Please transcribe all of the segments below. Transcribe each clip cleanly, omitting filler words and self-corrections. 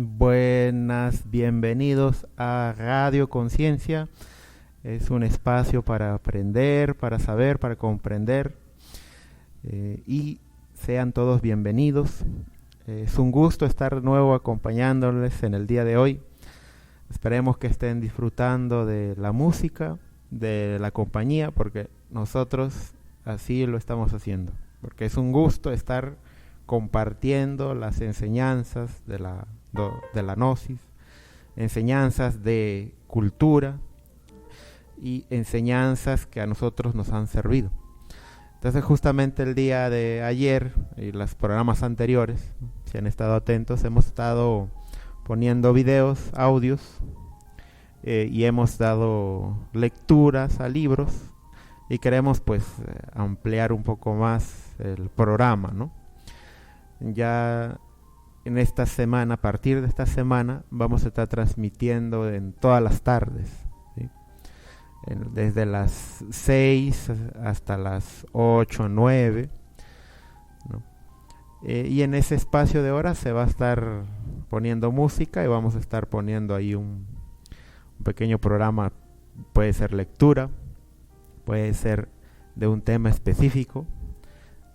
Buenas, bienvenidos a Radio Conciencia. Es un espacio para aprender, para saber, para comprender. Y sean todos bienvenidos. Es un gusto estar de nuevo acompañándoles en el día de hoy. Esperemos que estén disfrutando de la música, de la compañía, porque nosotros así lo estamos haciendo. Porque es un gusto estar compartiendo las enseñanzas de la Gnosis, enseñanzas de cultura y enseñanzas que a nosotros nos han servido. Entonces justamente el día de ayer y los programas anteriores, si han estado atentos, hemos estado poniendo videos, audios, y hemos dado lecturas a libros y queremos pues ampliar un poco más el programa, ¿no? Ya en esta semana, a partir de esta semana, vamos a estar transmitiendo en todas las tardes, ¿sí? Desde las 6 hasta las 8 o 9, ¿no? Y en ese espacio de horas se va a estar poniendo música y vamos a estar poniendo ahí un pequeño programa. Puede ser lectura, puede ser de un tema específico.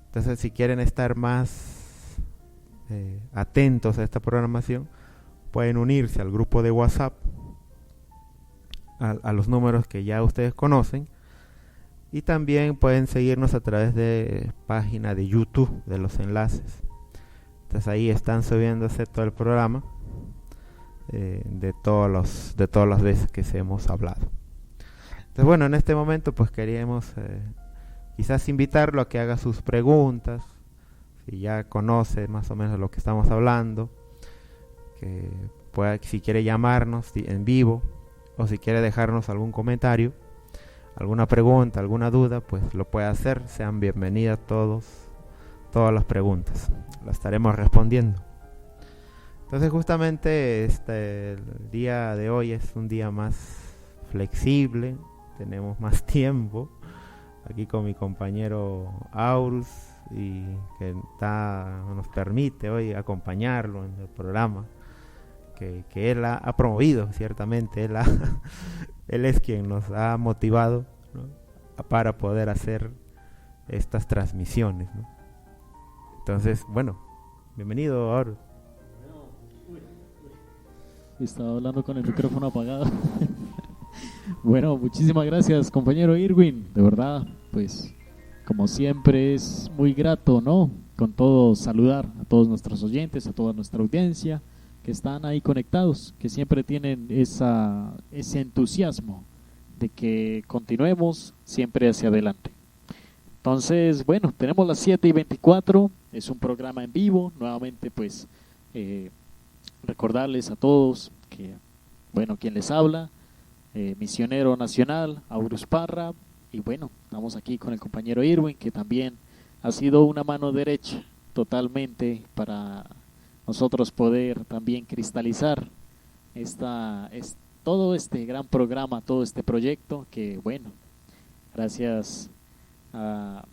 Entonces, si quieren estar más atentos a esta programación, pueden unirse al grupo de WhatsApp, a los números que ya ustedes conocen, y también pueden seguirnos a través de página de YouTube, de los enlaces. Entonces ahí están subiéndose todo el programa, de todas las veces que se hemos hablado. Entonces bueno, en este momento pues queríamos quizás invitarlo a que haga sus preguntas, si ya conoce más o menos lo que estamos hablando, que pueda, si quiere llamarnos en vivo, o si quiere dejarnos algún comentario, alguna pregunta, alguna duda, pues lo puede hacer. Sean bienvenidas todas las preguntas, las estaremos respondiendo. Entonces justamente el día de hoy es un día más flexible, tenemos más tiempo aquí con mi compañero Aurus, y que nos permite hoy acompañarlo en el programa que él ha promovido. Ciertamente él es quien nos ha motivado, ¿no?, para poder hacer estas transmisiones, ¿no? Entonces, bueno, bienvenido Aurus. Estaba hablando con el micrófono apagado. Bueno, muchísimas gracias, compañero Irwin. De verdad, pues como siempre es muy grato, ¿no?, con todo saludar a todos nuestros oyentes, a toda nuestra audiencia que están ahí conectados, que siempre tienen ese entusiasmo de que continuemos siempre hacia adelante. Entonces, bueno, tenemos las 7:24, es un programa en vivo. Nuevamente pues recordarles a todos que, bueno, quien les habla, misionero nacional, Aurus Parra. Y bueno, estamos aquí con el compañero Irwin, que también ha sido una mano derecha totalmente para nosotros poder también cristalizar todo este gran programa, todo este proyecto, que bueno, gracias a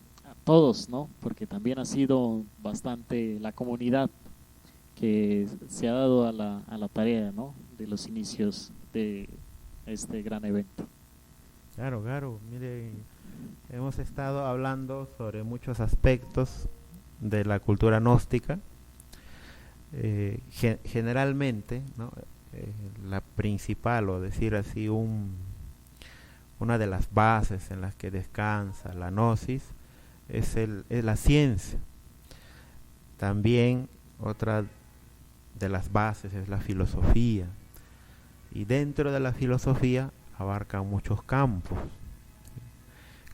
todos, ¿no?, porque también ha sido bastante la comunidad que se ha dado a la tarea, ¿no?, de los inicios de este gran evento. Claro, mire, hemos estado hablando sobre muchos aspectos de la cultura gnóstica. Generalmente, ¿no?, la principal, o decir así, una de las bases en las que descansa la gnosis es la ciencia. También otra de las bases es la filosofía, y dentro de la filosofía abarca muchos campos,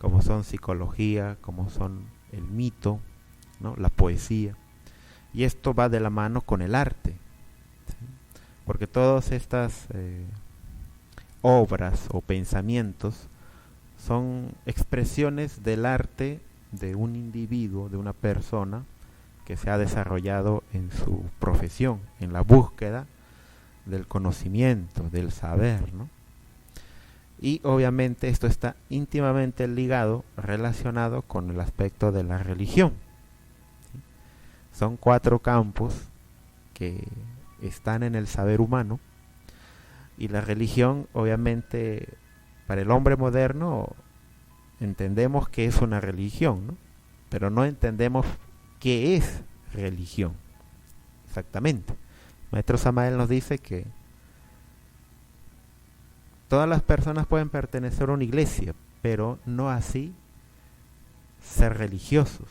como son psicología, como son el mito, ¿no?, la poesía. Y esto va de la mano con el arte, ¿sí?, porque todas estas obras o pensamientos son expresiones del arte de un individuo, de una persona que se ha desarrollado en su profesión, en la búsqueda del conocimiento, del saber, ¿no? Y obviamente esto está íntimamente ligado, relacionado con el aspecto de la religión. Son 4 campos que están en el saber humano. Y la religión, obviamente, para el hombre moderno, entendemos que es una religión, ¿no? Pero no entendemos qué es religión exactamente. Maestro Samael nos dice que todas las personas pueden pertenecer a una iglesia, pero no así ser religiosos.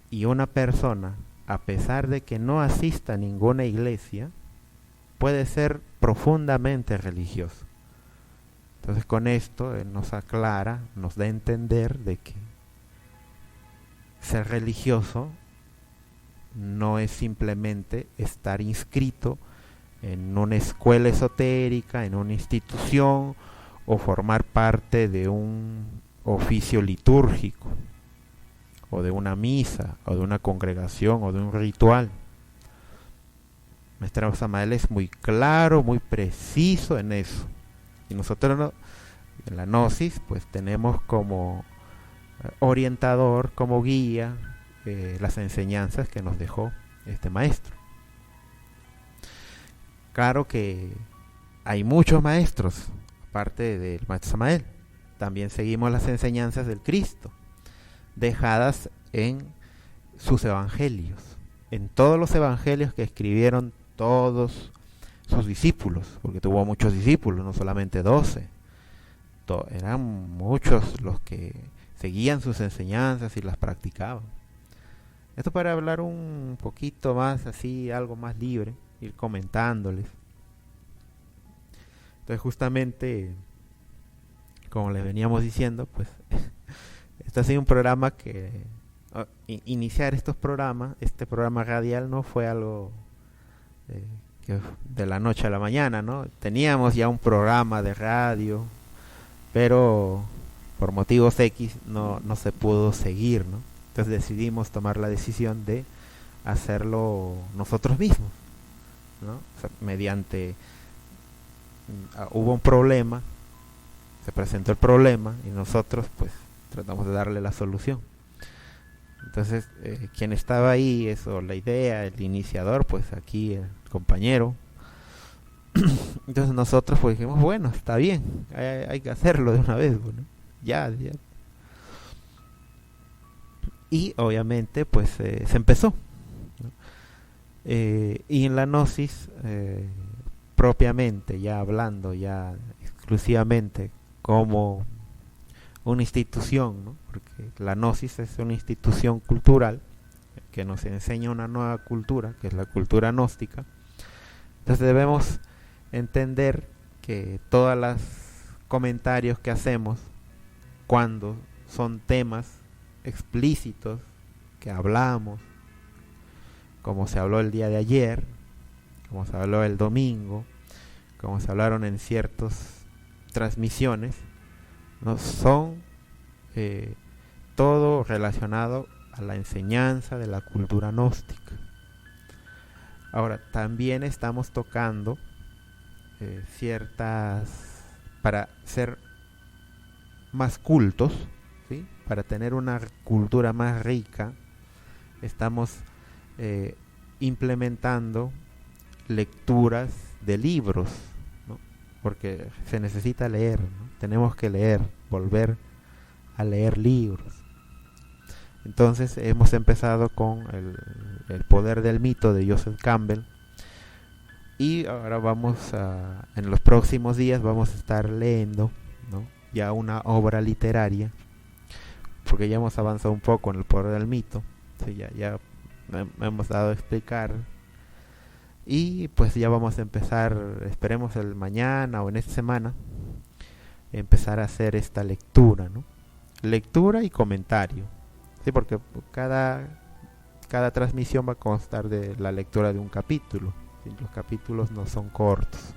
Y una persona, a pesar de que no asista a ninguna iglesia, puede ser profundamente religioso. Entonces con esto él nos aclara, nos da a entender de que ser religioso no es simplemente estar inscrito en una escuela esotérica, en una institución, o formar parte de un oficio litúrgico, o de una misa, o de una congregación, o de un ritual. Maestro Samael es muy claro, muy preciso en eso. Y nosotros en la Gnosis pues tenemos como orientador, como guía, las enseñanzas que nos dejó este maestro. Claro que hay muchos maestros, aparte del maestro Samael. También seguimos las enseñanzas del Cristo, dejadas en sus evangelios, en todos los evangelios que escribieron todos sus discípulos, porque tuvo muchos discípulos, no solamente 12. Eran muchos los que seguían sus enseñanzas y las practicaban. Esto para hablar un poquito más así, algo más libre, ir comentándoles. Entonces justamente, como les veníamos diciendo, pues este ha sido un programa que iniciar estos programas, este programa radial no fue algo que de la noche a la mañana, ¿no? Teníamos ya un programa de radio, pero por motivos X no se pudo seguir, ¿no? Entonces decidimos tomar la decisión de hacerlo nosotros mismos, ¿no? O sea, mediante hubo un problema, se presentó el problema y nosotros pues tratamos de darle la solución. Entonces quien estaba ahí, eso, la idea, el iniciador, pues aquí el compañero. Entonces nosotros pues dijimos, bueno, está bien, hay que hacerlo de una vez, bueno, ya. Y obviamente pues se empezó, ¿no? Y en la Gnosis propiamente, ya hablando ya exclusivamente como una institución, ¿no? Porque la Gnosis es una institución cultural que nos enseña una nueva cultura, que es la cultura gnóstica. Entonces debemos entender que todos los comentarios que hacemos cuando son temas explícitos que hablamos, como se habló el día de ayer, como se habló el domingo, como se hablaron en ciertas transmisiones, ¿no? Son todo relacionado a la enseñanza de la cultura gnóstica. Ahora, también estamos tocando ciertas, para ser más cultos, ¿sí? Para tener una cultura más rica, estamos implementando lecturas de libros, ¿no? Porque se necesita leer, ¿no? Tenemos que leer, volver a leer libros. Entonces hemos empezado con el poder del mito de Joseph Campbell, y ahora en los próximos días vamos a estar leyendo, ¿no? Ya una obra literaria, porque ya hemos avanzado un poco en el poder del mito, ¿sí? Ya hemos dado a explicar, y pues ya vamos a empezar, esperemos el mañana o en esta semana, empezar a hacer esta lectura, ¿no? Lectura y comentario, sí, porque cada transmisión va a constar de la lectura de un capítulo, ¿sí? Los capítulos no son cortos,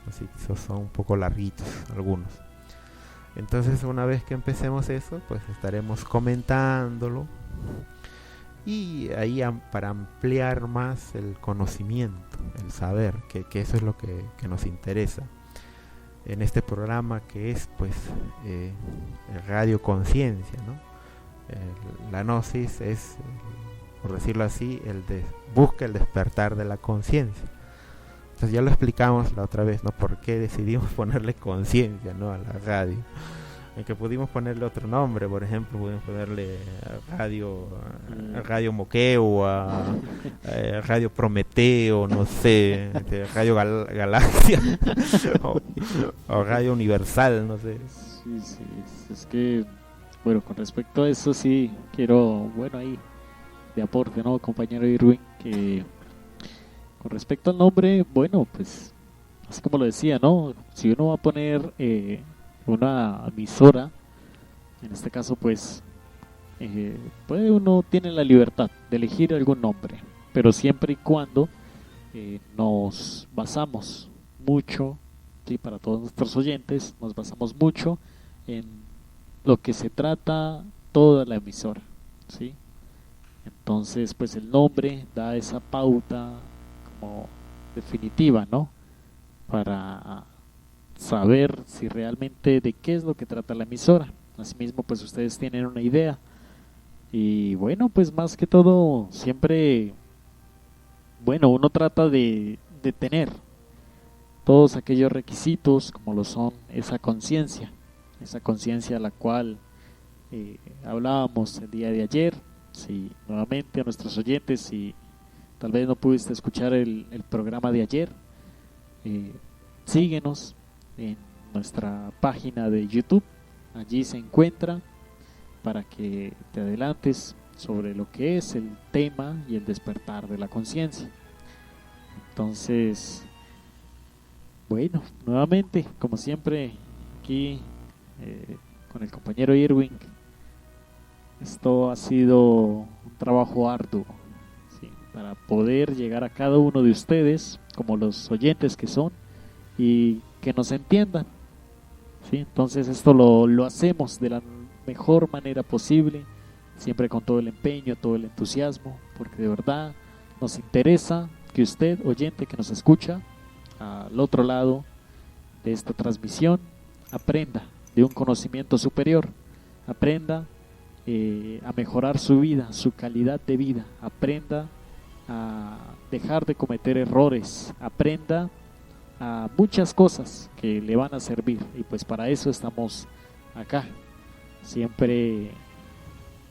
así que son un poco larguitos algunos. Entonces una vez que empecemos eso, pues estaremos comentándolo, y ahí para ampliar más el conocimiento, el saber, que eso es lo que nos interesa en este programa, que es pues Radio Conciencia, ¿no? La Gnosis es por decirlo así, busca el despertar de la conciencia. Entonces ya lo explicamos la otra vez, ¿no? Por qué decidimos ponerle conciencia, ¿no?, a la radio. En que pudimos ponerle otro nombre, por ejemplo, pudimos ponerle Radio Moqueo, Radio Prometeo, no sé, Radio Galaxia, o Radio Universal, no sé. Sí, es que, bueno, con respecto a eso sí quiero, bueno, ahí de aporte, ¿no, compañero Irwin? Que con respecto al nombre, bueno, pues así como lo decía, ¿no? Si uno va a poner una emisora, en este caso pues uno tiene la libertad de elegir algún nombre, pero siempre y cuando nos basamos mucho, ¿sí? Para todos nuestros oyentes, nos basamos mucho en lo que se trata toda la emisora, ¿sí? Entonces pues el nombre da esa pauta como definitiva, ¿no? Para saber si realmente de qué es lo que trata la emisora. Asimismo pues ustedes tienen una idea, y bueno, pues más que todo siempre, bueno, uno trata de tener todos aquellos requisitos como lo son esa conciencia a la cual hablábamos el día de ayer. Si nuevamente a nuestros oyentes, si tal vez no pudiste escuchar el programa de ayer, síguenos en nuestra página de YouTube, allí se encuentra para que te adelantes sobre lo que es el tema y el despertar de la conciencia. Entonces, bueno, nuevamente, como siempre, aquí con el compañero Irwin, esto ha sido un trabajo arduo, ¿sí? Para poder llegar a cada uno de ustedes, como los oyentes que son, y que nos entiendan, ¿sí? Entonces esto lo hacemos de la mejor manera posible, siempre con todo el empeño, todo el entusiasmo, porque de verdad nos interesa que usted, oyente que nos escucha al otro lado de esta transmisión, aprenda de un conocimiento superior, aprenda a mejorar su vida, su calidad de vida, aprenda a dejar de cometer errores, aprenda a muchas cosas que le van a servir, y pues para eso estamos acá, siempre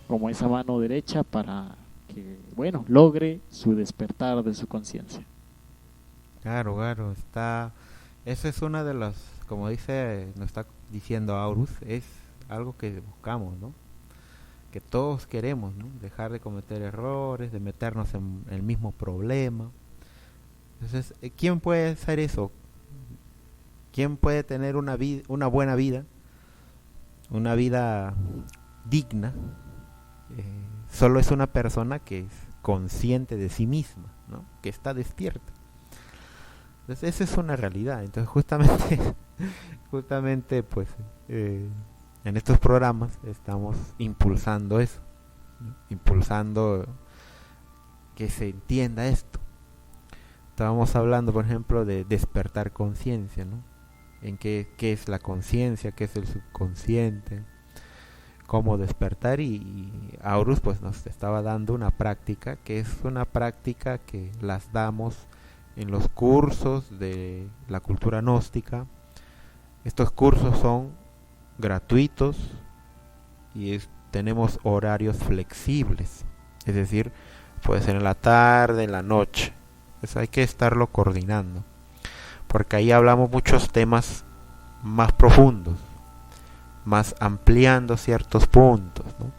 como esa mano derecha para que, bueno, logre su despertar de su conciencia. Claro, esa es una de las, como nos está diciendo Aurus, es algo que buscamos, ¿no? Que todos queremos, ¿no? Dejar de cometer errores, de meternos en el mismo problema. Entonces, ¿quién puede hacer eso? ¿Quién puede tener una buena vida, una vida digna? Solo es una persona que es consciente de sí misma, ¿no? Que está despierta. Entonces, esa es una realidad. Entonces, justamente, pues, en estos programas estamos impulsando eso, ¿no? Impulsando que se entienda esto. Estábamos hablando, por ejemplo, de despertar conciencia, ¿no? En qué es la conciencia, qué es el subconsciente, cómo despertar, y Aurus pues nos estaba dando una práctica, que es una práctica que las damos en los cursos de la cultura gnóstica. Estos cursos son gratuitos y tenemos horarios flexibles, es decir, puede ser en la tarde, en la noche. Pues hay que estarlo coordinando, porque ahí hablamos muchos temas más profundos, más ampliando ciertos puntos, ¿no?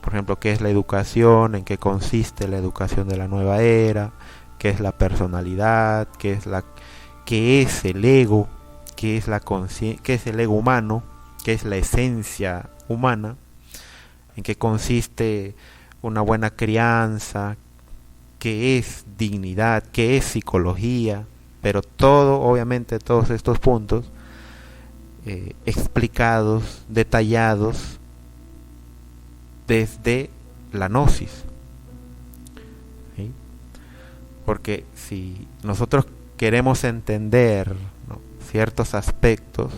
Por ejemplo, qué es la educación, en qué consiste la educación de la nueva era, qué es la personalidad, qué es el ego, qué es el ego humano, qué es la esencia humana, en qué consiste una buena crianza, qué es dignidad, qué es psicología, pero obviamente todos estos puntos explicados, detallados desde la gnosis, ¿sí? Porque si nosotros queremos entender, ¿no?, ciertos aspectos,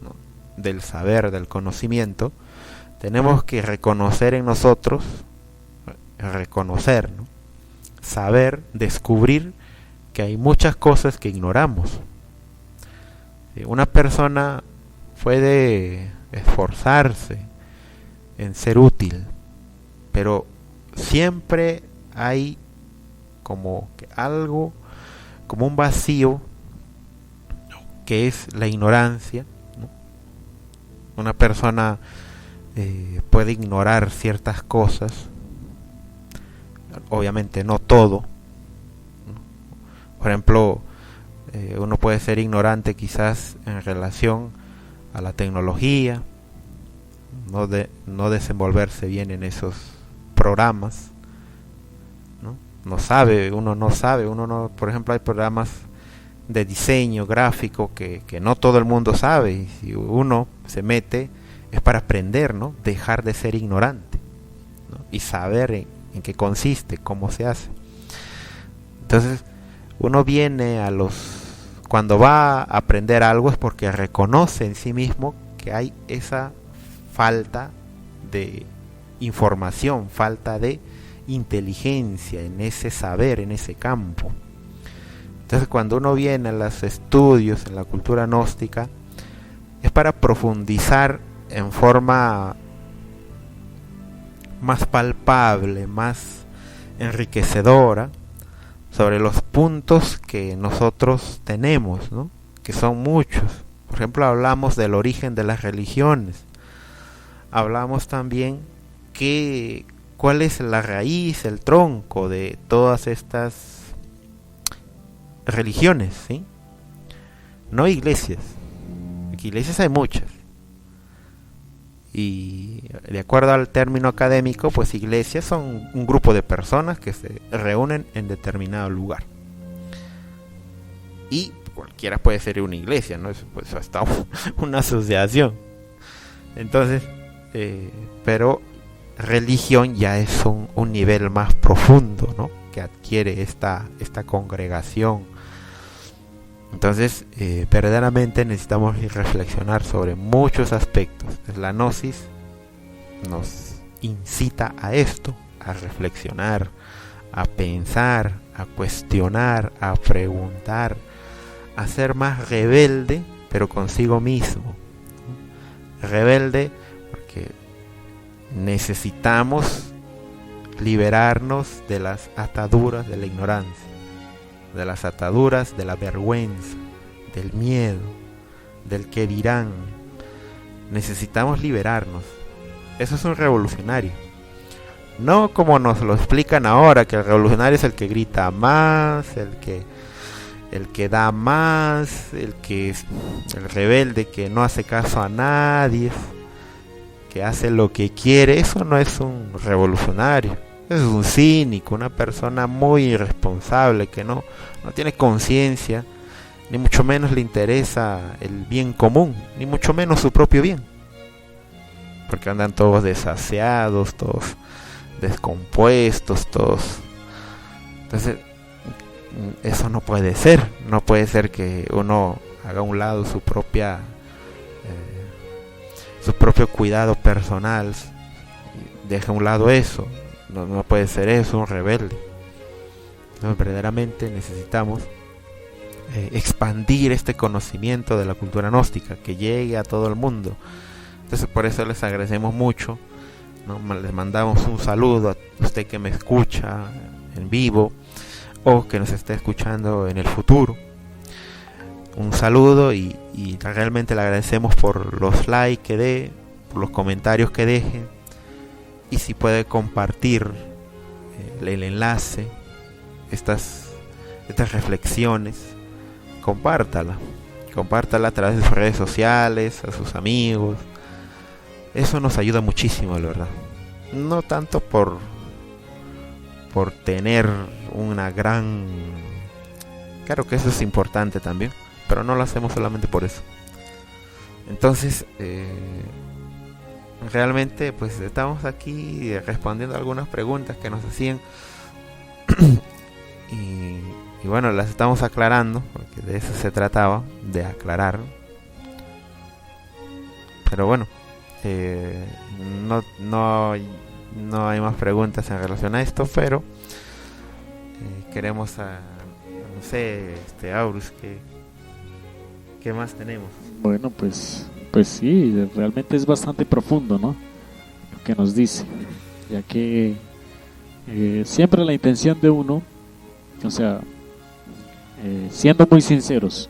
¿no?, del saber, del conocimiento, tenemos que reconocer en nosotros, reconocer, ¿no? Saber, descubrir que hay muchas cosas que ignoramos. Una persona puede esforzarse en ser útil, pero siempre hay como que algo, como un vacío, que es la ignorancia, ¿no? Una persona puede ignorar ciertas cosas, obviamente no todo, ¿no? Por ejemplo, uno puede ser ignorante quizás en relación a la tecnología, no desenvolverse bien en esos programas, ¿no? Por ejemplo, hay programas de diseño gráfico que no todo el mundo sabe, y si uno se mete es para aprender, ¿no? Dejar de ser ignorante, ¿no? Y saber en qué consiste, cómo se hace. Entonces, uno viene cuando va a aprender algo es porque reconoce en sí mismo que hay esa falta de información, falta de inteligencia en ese saber, en ese campo. Entonces, cuando uno viene a los estudios en la cultura gnóstica, es para profundizar en forma más palpable, más enriquecedora, sobre los puntos que nosotros tenemos, ¿no? Que son muchos. Por ejemplo, hablamos del origen de las religiones. Hablamos también cuál es la raíz, el tronco de todas estas religiones, ¿sí? No iglesias. Porque iglesias hay muchas. Y de acuerdo al término académico, pues iglesias son un grupo de personas que se reúnen en determinado lugar. Y cualquiera puede ser una iglesia, ¿no? Pues hasta una asociación. Entonces, pero religión ya es un nivel más profundo, ¿no? Que adquiere esta congregación. Entonces, verdaderamente necesitamos reflexionar sobre muchos aspectos. La gnosis nos incita a esto, a reflexionar, a pensar, a cuestionar, a preguntar, a ser más rebelde, pero consigo mismo. Rebelde porque necesitamos liberarnos de las ataduras de la ignorancia, de las ataduras de la vergüenza, del miedo, del que dirán. Necesitamos liberarnos. Eso es un revolucionario. No como nos lo explican ahora, que el revolucionario es el que grita más, el que da más, el rebelde que no hace caso a nadie, que hace lo que quiere. Eso no es un revolucionario. Es un cínico, una persona muy irresponsable que no tiene conciencia, ni mucho menos le interesa el bien común, ni mucho menos su propio bien. Porque andan todos desaseados, todos descompuestos, todos. Entonces, eso no puede ser. No puede ser que uno haga a un lado su propio cuidado personal, deje a un lado eso. No puede ser eso, un rebelde. Entonces, verdaderamente necesitamos expandir este conocimiento de la cultura gnóstica, que llegue a todo el mundo. Entonces, por eso les agradecemos mucho, ¿no? Les mandamos un saludo a usted que me escucha en vivo o que nos esté escuchando en el futuro. Un saludo y realmente le agradecemos por los likes que dé, por los comentarios que deje. Y si puede compartir el enlace, estas reflexiones, compártala a través de sus redes sociales, a sus amigos. Eso nos ayuda muchísimo, la verdad. No tanto por tener una gran... Claro que eso es importante también, pero no lo hacemos solamente por eso. Entonces, realmente pues estamos aquí respondiendo a algunas preguntas que nos hacían y bueno, las estamos aclarando, porque de eso se trataba, de aclarar. Pero bueno, no hay más preguntas en relación a esto, pero queremos no sé, Aurus, ¿qué más tenemos? Bueno, pues sí, realmente es bastante profundo, ¿no? Lo que nos dice, ya que siempre la intención de uno, o sea, siendo muy sinceros,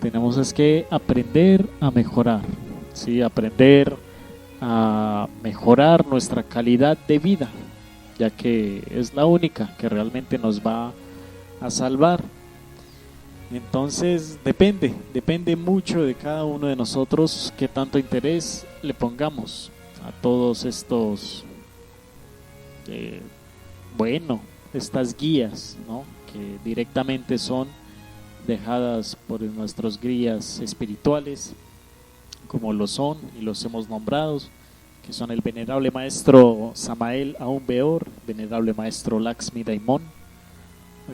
tenemos es que aprender a mejorar, ¿sí? Aprender a mejorar nuestra calidad de vida, ya que es la única que realmente nos va a salvar. Entonces depende mucho de cada uno de nosotros qué tanto interés le pongamos a todos estos, estas guías, ¿no? Que directamente son dejadas por nuestros guías espirituales, como lo son y los hemos nombrado, que son el venerable maestro Samael Aun Weor, venerable maestro Laxmi Daimon,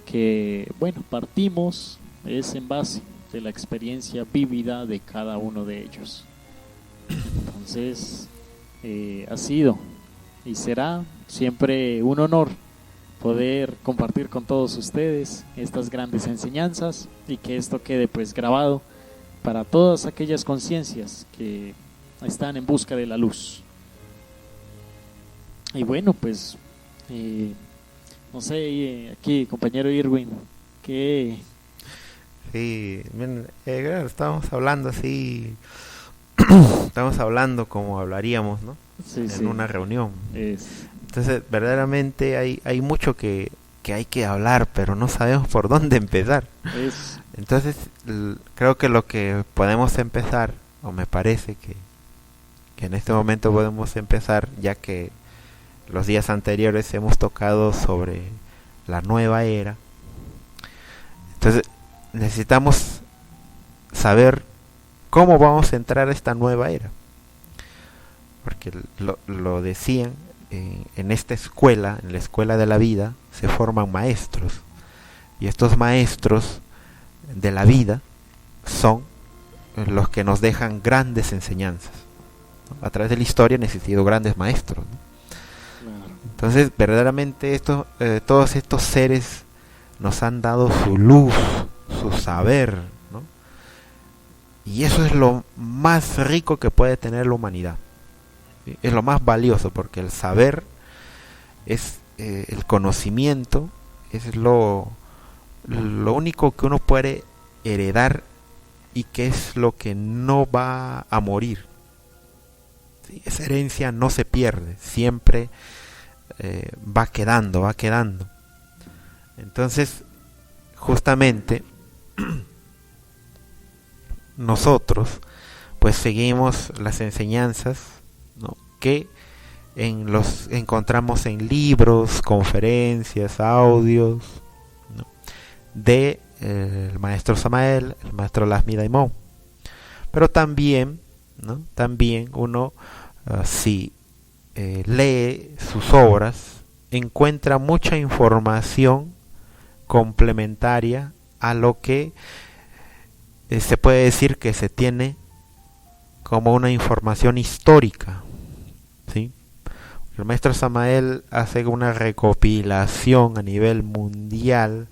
que partimos es en base de la experiencia vívida de cada uno de ellos. Entonces ha sido y será siempre un honor poder compartir con todos ustedes estas grandes enseñanzas y que esto quede pues grabado para todas aquellas conciencias que están en busca de la luz. Y bueno, pues no sé, aquí compañero Irwin, que sí, bien, estamos hablando así, estamos hablando como hablaríamos, ¿no? Sí, en una reunión. Es... Entonces, verdaderamente hay mucho que hay que hablar, pero no sabemos por dónde empezar. Entonces, creo que lo que podemos empezar, o me parece que en este momento podemos empezar, ya que los días anteriores hemos tocado sobre la nueva era. Entonces, necesitamos saber cómo vamos a entrar a esta nueva era. Porque lo decían, en esta escuela, en la escuela de la vida, se forman maestros. Y estos maestros de la vida son los que nos dejan grandes enseñanzas, ¿no? A través de la historia han existido grandes maestros, ¿no? Entonces, verdaderamente todos estos seres nos han dado su luz, su saber, ¿no? Y eso es lo más rico que puede tener la humanidad. Es lo más valioso, porque el saber es el conocimiento, es lo único que uno puede heredar y que es lo que no va a morir. ¿Sí? Esa herencia no se pierde, siempre va quedando. Entonces, justamente nosotros pues seguimos las enseñanzas, ¿no? Que encontramos en libros, conferencias, audios, ¿no? De el maestro Samael, el maestro Laxmi Daimon. Pero también, ¿no? También uno, si lee sus obras, encuentra mucha información complementaria a lo que se puede decir que se tiene como una información histórica, ¿sí? El maestro Samael hace una recopilación a nivel mundial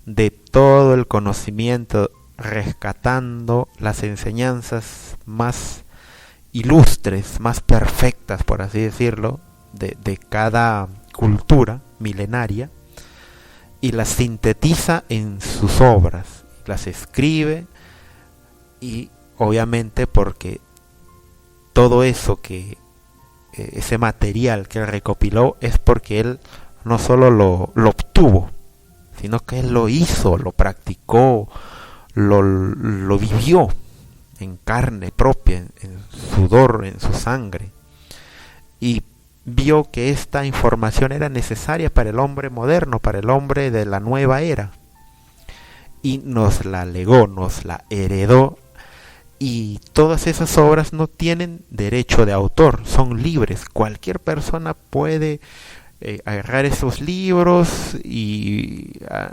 de todo el conocimiento, rescatando las enseñanzas más ilustres, más perfectas, por así decirlo, de cada cultura milenaria, y las sintetiza en sus obras, las escribe, y obviamente porque todo eso ese material que él recopiló es porque él no solo lo obtuvo, sino que él lo hizo, lo practicó, lo vivió en carne propia, en sudor, en su sangre, y vio que esta información era necesaria para el hombre moderno, para el hombre de la nueva era, y nos la legó, nos la heredó. Y todas esas obras no tienen derecho de autor, son libres. Cualquier persona puede agarrar esos libros y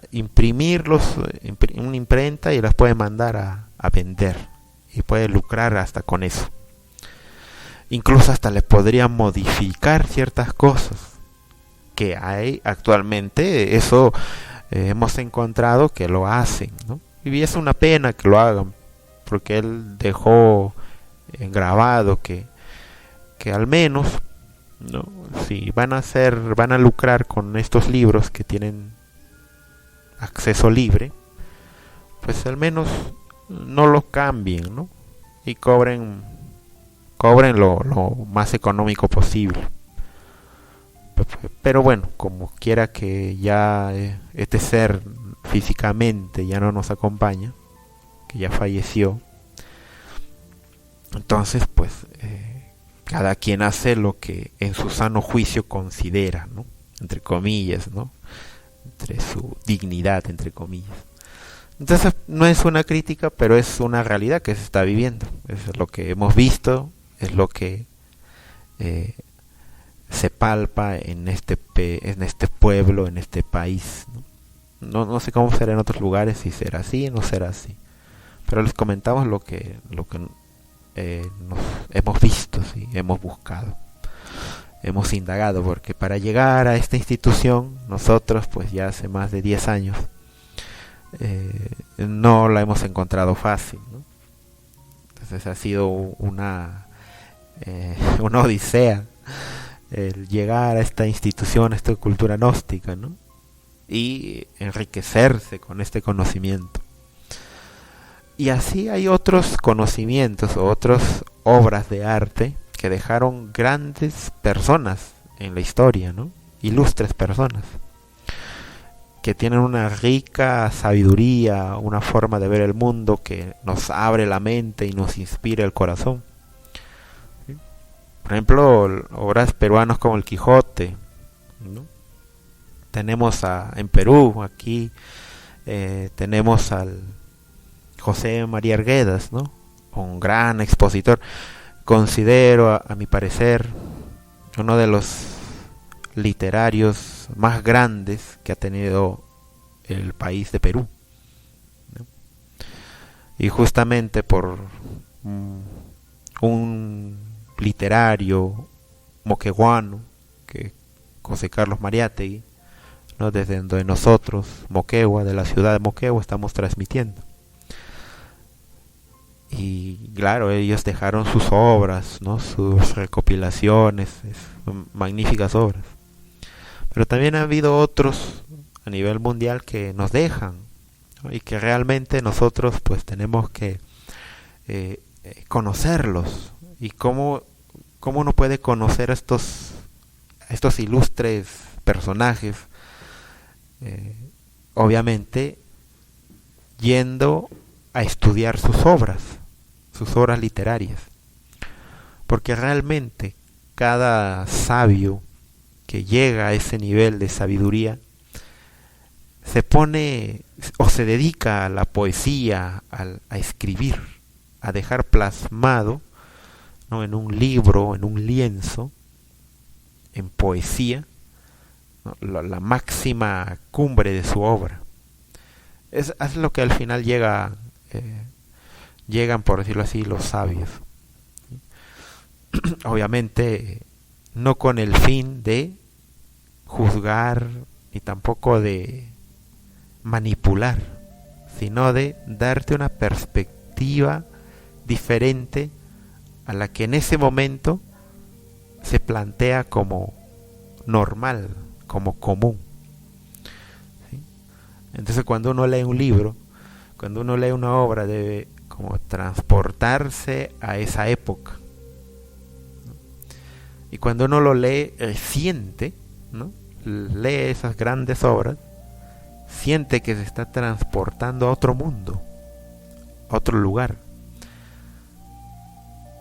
imprimirlos en una imprenta y las puede mandar a vender. Y puede lucrar hasta con eso. incluso hasta le podrían modificar ciertas cosas que hay actualmente. Eso hemos encontrado que lo hacen, ¿no? Y es una pena que lo hagan, porque él dejó grabado que al menos, ¿no? Si van a lucrar con estos libros que tienen acceso libre, pues al menos no lo cambien, ¿no? Y cobren lo más económico posible. Pero bueno, como quiera que ya este ser físicamente ya no nos acompaña, que ya falleció, entonces pues cada quien hace lo que en su sano juicio considera, ¿no? Entre comillas, ¿no? Entre su dignidad, entre comillas. Entonces no es una crítica, pero es una realidad que se está viviendo. Es lo que hemos visto, es lo que se palpa en este pueblo, en este país, ¿no? No sé cómo será en otros lugares, si será así o no será así. Pero les comentamos lo que nos hemos visto, ¿sí? Hemos buscado, hemos indagado, porque para llegar a esta institución nosotros pues ya hace más de 10 años no la hemos encontrado fácil, ¿no? Entonces ha sido una odisea el llegar a esta institución, a esta cultura gnóstica, ¿no? Y enriquecerse con este conocimiento. Y así hay otros conocimientos o otras obras de arte que dejaron grandes personas en la historia, ¿no? Ilustres personas que tienen una rica sabiduría, una forma de ver el mundo que nos abre la mente y nos inspira el corazón. ¿Sí? Por ejemplo, obras peruanas como el Quijote, ¿no? Tenemos en Perú, aquí tenemos al José María Arguedas, ¿no? Un gran expositor. Considero, a mi parecer, uno de los literarios más grandes que ha tenido el país de Perú, ¿no? Y justamente por un literario moqueguano, que José Carlos Mariátegui, ¿no? Desde donde nosotros, Moquegua, de la ciudad de Moquegua, estamos transmitiendo. Y claro, ellos dejaron sus obras, ¿no? Sus recopilaciones, magníficas obras. Pero también ha habido otros a nivel mundial que nos dejan, ¿no? Y que realmente nosotros pues tenemos que conocerlos. Y cómo uno puede conocer a estos ilustres personajes, obviamente yendo a estudiar sus obras literarias, porque realmente cada sabio que llega a ese nivel de sabiduría se pone o se dedica a la poesía, a escribir, a dejar plasmado, ¿no? En un libro, en un lienzo, en poesía, ¿no? La máxima cumbre de su obra. Es lo que al final llegan, por decirlo así, los sabios. Obviamente no con el fin de juzgar ni tampoco de manipular, sino de darte una perspectiva diferente a la que en ese momento se plantea como normal, como común. ¿Sí? Entonces cuando uno lee un libro, cuando uno lee una obra, debe como transportarse a esa época, ¿no? Y cuando uno lo lee, siente, ¿no? Lee esas grandes obras, siente que se está transportando a otro mundo, a otro lugar.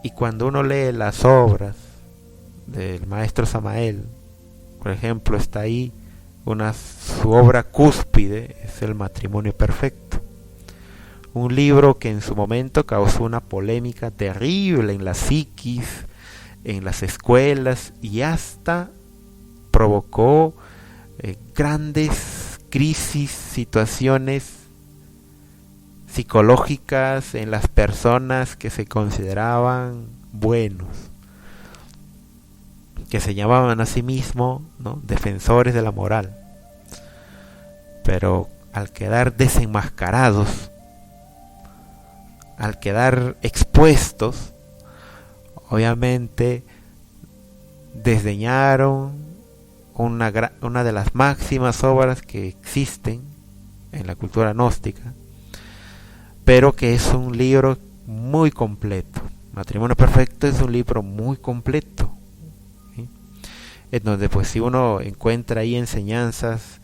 Y cuando uno lee las obras del maestro Samael, por ejemplo, está ahí su obra cúspide, es El matrimonio perfecto. Un libro que en su momento causó una polémica terrible en la psiquis, en las escuelas, y hasta provocó grandes crisis, situaciones psicológicas en las personas que se consideraban buenos. que se llamaban a sí mismos, ¿no?, defensores de la moral, pero al quedar desenmascarados, al quedar expuestos, obviamente desdeñaron una de las máximas obras que existen en la cultura gnóstica, pero que es un libro muy completo. Matrimonio Perfecto es un libro muy completo, ¿sí?, en donde pues si uno encuentra ahí enseñanzas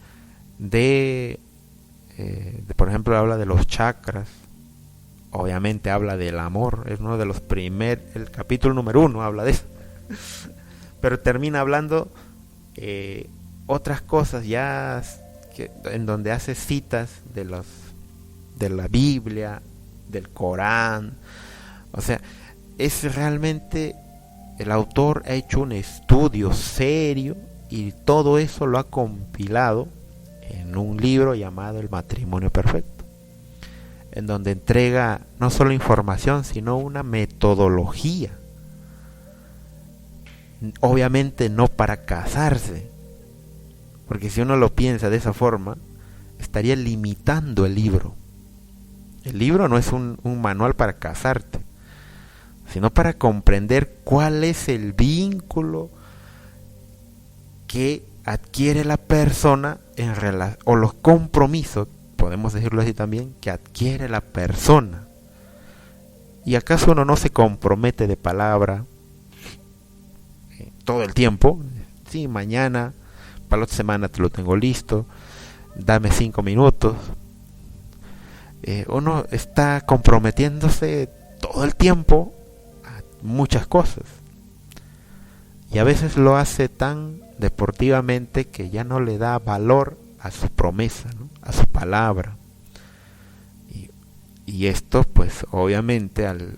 por ejemplo, habla de los chakras, obviamente habla del amor, es uno de los el capítulo número 1 habla de eso, pero termina hablando otras cosas ya en donde hace citas de la Biblia, del Corán. O sea, es realmente, el autor ha hecho un estudio serio y todo eso lo ha compilado en un libro llamado El Matrimonio Perfecto, en donde entrega no solo información, sino una metodología. Obviamente no para casarse, porque si uno lo piensa de esa forma, estaría limitando el libro. El libro no es un manual para casarte, sino para comprender cuál es el vínculo que adquiere la persona o los compromisos, podemos decirlo así también, que adquiere la persona. ¿Y acaso uno no se compromete de palabra todo el tiempo? Sí, mañana, para la otra semana te lo tengo listo, dame 5 minutos. Uno está comprometiéndose todo el tiempo a muchas cosas, y a veces lo hace tan deportivamente que ya no le da valor a su promesa, ¿no?, a su palabra. Y esto pues obviamente al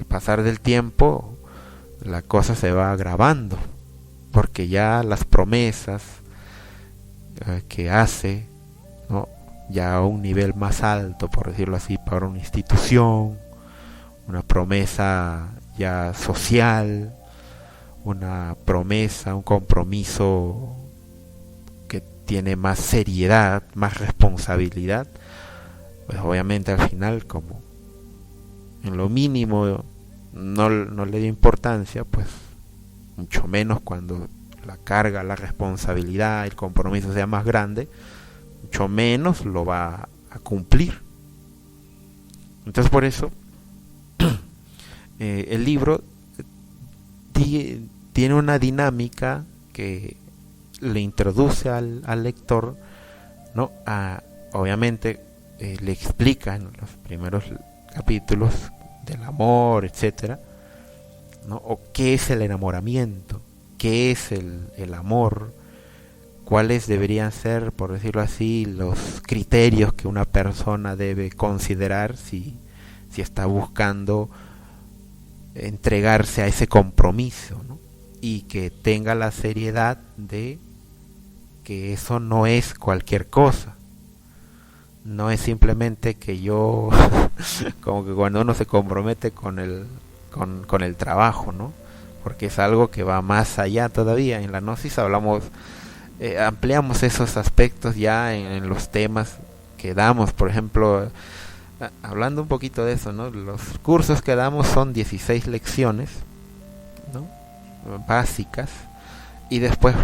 pasar del tiempo la cosa se va agravando, porque ya las promesas que hace, ¿no?, ya a un nivel más alto, por decirlo así, para una institución, una promesa ya social, una promesa, un compromiso que tiene más seriedad, más responsabilidad, pues obviamente al final, como en lo mínimo no le dio importancia, pues mucho menos cuando la carga, la responsabilidad, el compromiso sea más grande, mucho menos lo va a cumplir. Entonces por eso el libro tiene una dinámica que le introduce al lector, ¿no?, obviamente le explica en los primeros capítulos del amor, etcétera, ¿no?, o qué es el enamoramiento, qué es el amor, cuáles deberían ser, por decirlo así, los criterios que una persona debe considerar si está buscando entregarse a ese compromiso, ¿no?, y que tenga la seriedad de que eso no es cualquier cosa, no es simplemente que yo como que cuando uno se compromete con el trabajo, ¿no?, porque es algo que va más allá todavía. En la Gnosis hablamos, ampliamos esos aspectos ya en los temas que damos. Por ejemplo, hablando un poquito de eso, ¿no?, los cursos que damos son 16 lecciones, ¿no?, básicas, y después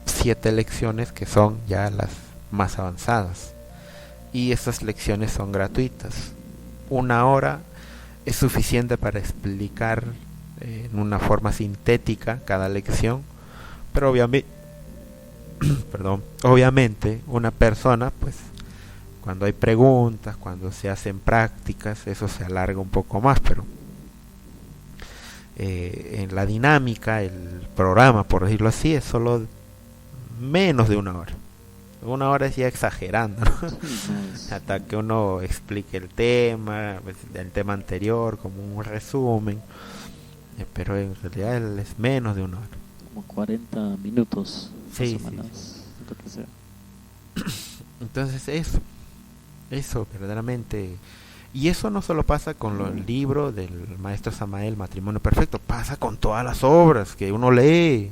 7 lecciones que son ya las más avanzadas, y estas lecciones son gratuitas. 1 hora es suficiente para explicar en una forma sintética cada lección, pero obviamente una persona, pues cuando hay preguntas, cuando se hacen prácticas, eso se alarga un poco más, pero en la dinámica, el programa, por decirlo así, es solo menos de 1 hora. 1 hora es ya exagerando, ¿no? Hasta que uno explique el tema anterior, como un resumen, pero en realidad es menos de 1 hora. Como 40 minutos. Sí, más o menos, lo que sea. Entonces eso verdaderamente Y eso no solo pasa con el libro del maestro Samael, Matrimonio Perfecto, pasa con todas las obras que uno lee.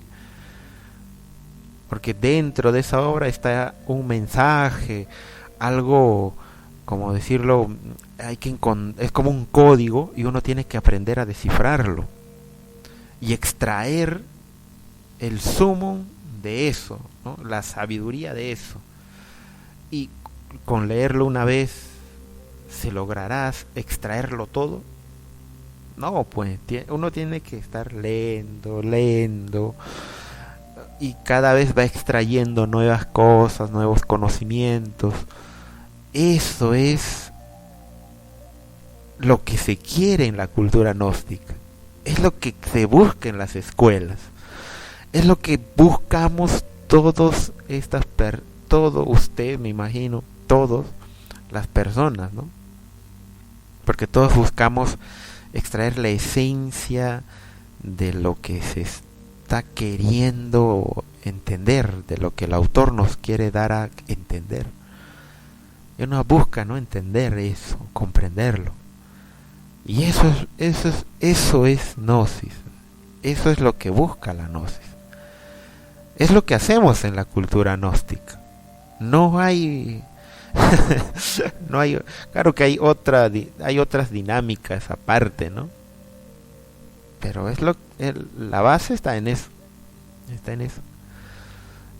Porque dentro de esa obra está un mensaje, algo, como decirlo, es como un código y uno tiene que aprender a descifrarlo y extraer el sumo de eso, ¿no? La sabiduría de eso. Y con leerlo una vez, ¿se logrará extraerlo todo? No, pues uno tiene que estar leyendo, y cada vez va extrayendo nuevas cosas, nuevos conocimientos. Eso es lo que se quiere en la cultura gnóstica, es lo que se busca en las escuelas, es lo que buscamos todos todo usted, me imagino, todos las personas, ¿no? Porque todos buscamos extraer la esencia de lo que se está queriendo entender, de lo que el autor nos quiere dar a entender. Y uno busca, ¿no?, entender eso, comprenderlo. Y eso es gnosis. Eso es lo que busca la gnosis. Es lo que hacemos en la cultura gnóstica. No hay claro que hay otras dinámicas aparte, ¿no? Pero la base está en eso.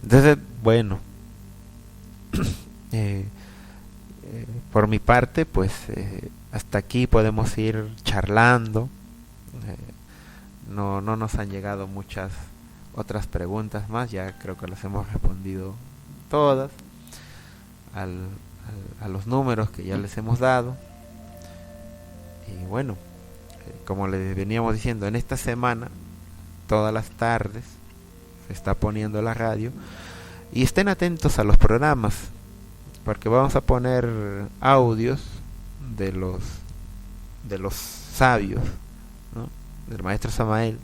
Entonces, bueno, por mi parte, pues hasta aquí podemos ir charlando. No nos han llegado muchas otras preguntas más, ya creo que las hemos respondido todas a los números que ya les hemos dado. Y bueno, como les veníamos diciendo, en esta semana todas las tardes se está poniendo la radio, y estén atentos a los programas, porque vamos a poner audios de los sabios, ¿no?, del maestro Samael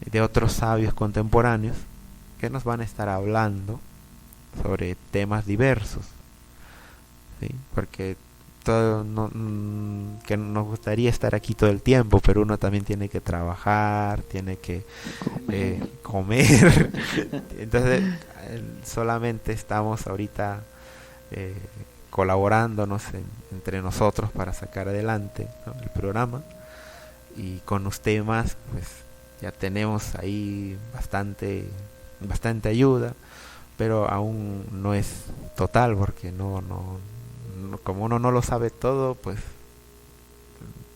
y de otros sabios contemporáneos que nos van a estar hablando sobre temas diversos, ¿sí? Porque que nos gustaría estar aquí todo el tiempo, pero uno también tiene que trabajar, tiene que comer. Entonces solamente estamos ahorita colaborándonos entre nosotros para sacar adelante, ¿no?, el programa, y con usted más, pues ya tenemos ahí bastante ayuda, pero aún no es total, porque no como uno no lo sabe todo, pues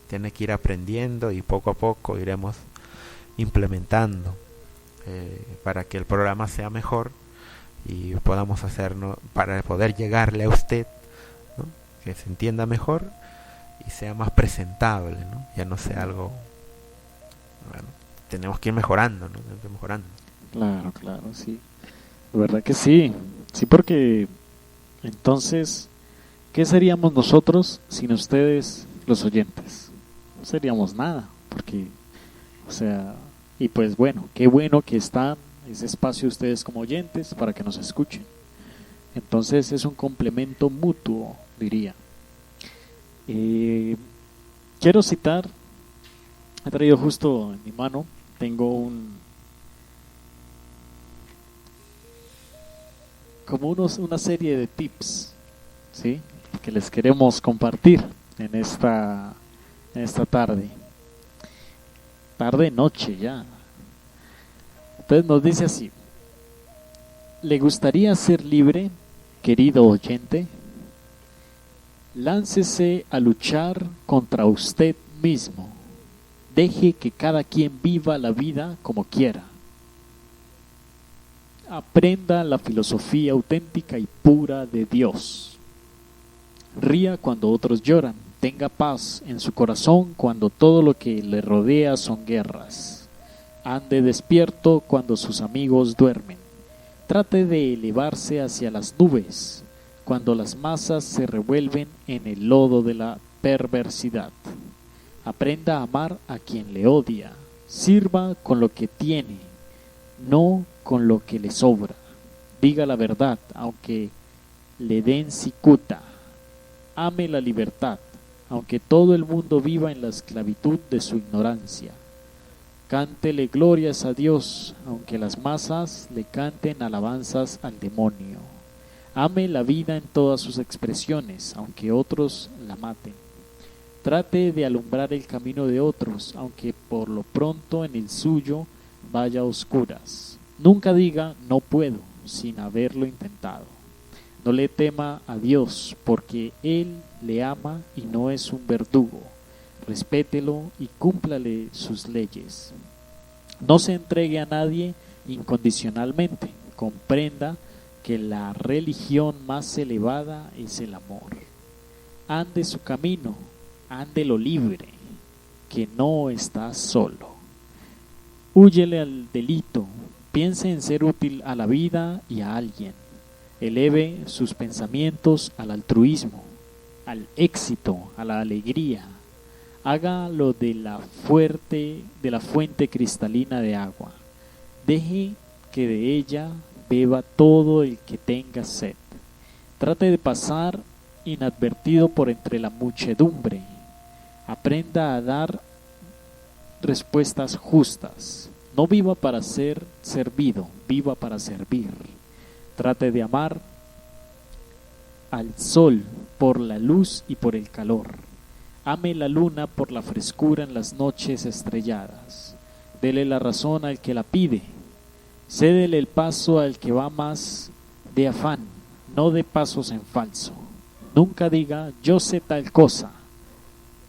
tiene que ir aprendiendo, y poco a poco iremos implementando para que el programa sea mejor y podamos hacernos, para poder llegarle a usted, ¿no?, que se entienda mejor y sea más presentable, ¿no? Ya no sea algo, bueno, tenemos que ir mejorando, ¿no? Claro, sí. De verdad que sí. Sí, porque entonces, ¿qué seríamos nosotros sin ustedes, los oyentes? No seríamos nada, porque, o sea, y pues bueno, qué bueno que están ese espacio ustedes como oyentes para que nos escuchen. Entonces es un complemento mutuo, diría. Quiero citar, he traído justo en mi mano, tengo una serie de tips, ¿sí?, que les queremos compartir en esta noche ya. Entonces nos dice así: ¿le gustaría ser libre, querido oyente? Láncese a luchar contra usted mismo. Deje que cada quien viva la vida como quiera. Aprenda la filosofía auténtica y pura de Dios. Ría cuando otros lloran. Tenga paz en su corazón cuando todo lo que le rodea son guerras. Ande despierto cuando sus amigos duermen. Trate de elevarse hacia las nubes cuando las masas se revuelven en el lodo de la perversidad. Aprenda a amar a quien le odia. Sirva con lo que tiene, no con lo que le sobra. Diga la verdad, aunque le den cicuta. Ame la libertad, aunque todo el mundo viva en la esclavitud de su ignorancia. Cántele glorias a Dios, aunque las masas le canten alabanzas al demonio. Ame la vida en todas sus expresiones, aunque otros la maten. Trate de alumbrar el camino de otros, aunque por lo pronto en el suyo vaya a oscuras. Nunca diga no puedo, sin haberlo intentado. No le tema a Dios, porque Él le ama y no es un verdugo. Respételo y cúmplale sus leyes. No se entregue a nadie incondicionalmente. Comprenda que la religión más elevada es el amor. Ande su camino, ándelo libre, que no está solo. Húyele al delito, piense en ser útil a la vida y a alguien. Eleve sus pensamientos al altruismo, al éxito, a la alegría. Hágalo de la fuente cristalina de agua. Deje que de ella beba todo el que tenga sed. Trate de pasar inadvertido por entre la muchedumbre. Aprenda a dar respuestas justas. No viva para ser servido, viva para servir. Trate de amar al sol por la luz y por el calor. Ame la luna por la frescura en las noches estrelladas. Dele la razón al que la pide. Cédele el paso al que va más de afán, no de pasos en falso. Nunca diga yo sé tal cosa.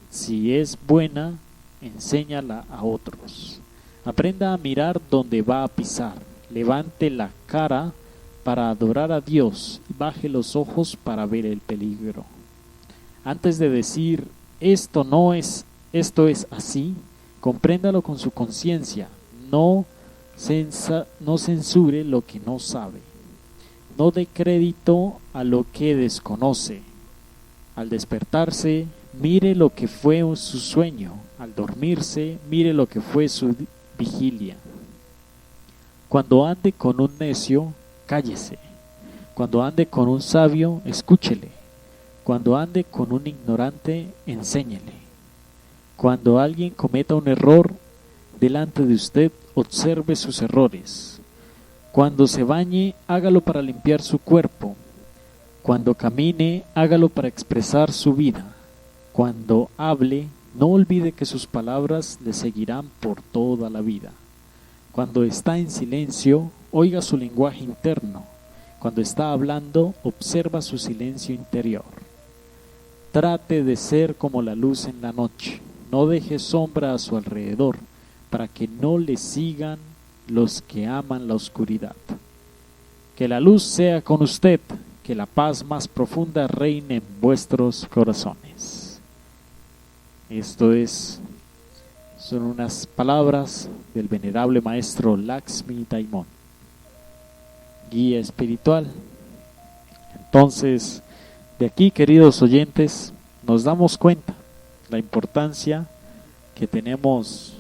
Si es buena, enséñala a otros. Aprenda a mirar donde va a pisar. Levante la cara para adorar a Dios y baje los ojos para ver el peligro. Antes de decir esto es así, compréndalo con su conciencia. No censure lo que no sabe. No dé crédito a lo que desconoce. Al despertarse, mire lo que fue su sueño. Al dormirse, mire lo que fue su vigilia. Cuando ande con un necio, cállese. Cuando ande con un sabio, escúchele. Cuando ande con un ignorante, enséñele. Cuando alguien cometa un error delante de usted, observe sus errores. Cuando se bañe, hágalo para limpiar su cuerpo. Cuando camine, hágalo para expresar su vida. Cuando hable, no olvide que sus palabras le seguirán por toda la vida. Cuando está en silencio, oiga su lenguaje interno. Cuando está hablando, observa su silencio interior. Trate de ser como la luz en la noche. No deje sombra a su alrededor, para que no le sigan los que aman la oscuridad. Que la luz sea con usted, que la paz más profunda reine en vuestros corazones. Son unas palabras del venerable maestro Lakshmi Daimon, guía espiritual. Entonces, de aquí, queridos oyentes, nos damos cuenta la importancia que tenemos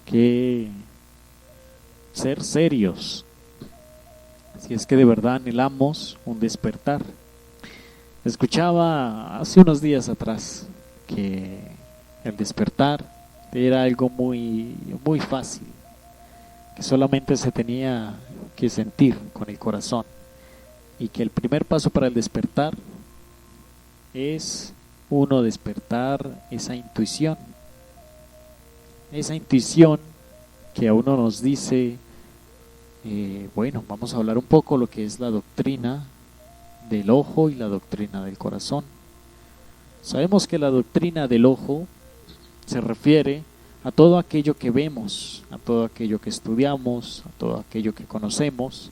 que ser serios si es que de verdad anhelamos un despertar. Escuchaba hace unos días atrás que el despertar era algo muy fácil, que solamente se tenía que sentir con el corazón, y que el primer paso para el despertar es despertar esa intuición que a uno nos dice, bueno, vamos a hablar un poco lo que es la doctrina del ojo y la doctrina del corazón. Sabemos que la doctrina del ojo se refiere a todo aquello que vemos, a todo aquello que estudiamos, a todo aquello que conocemos.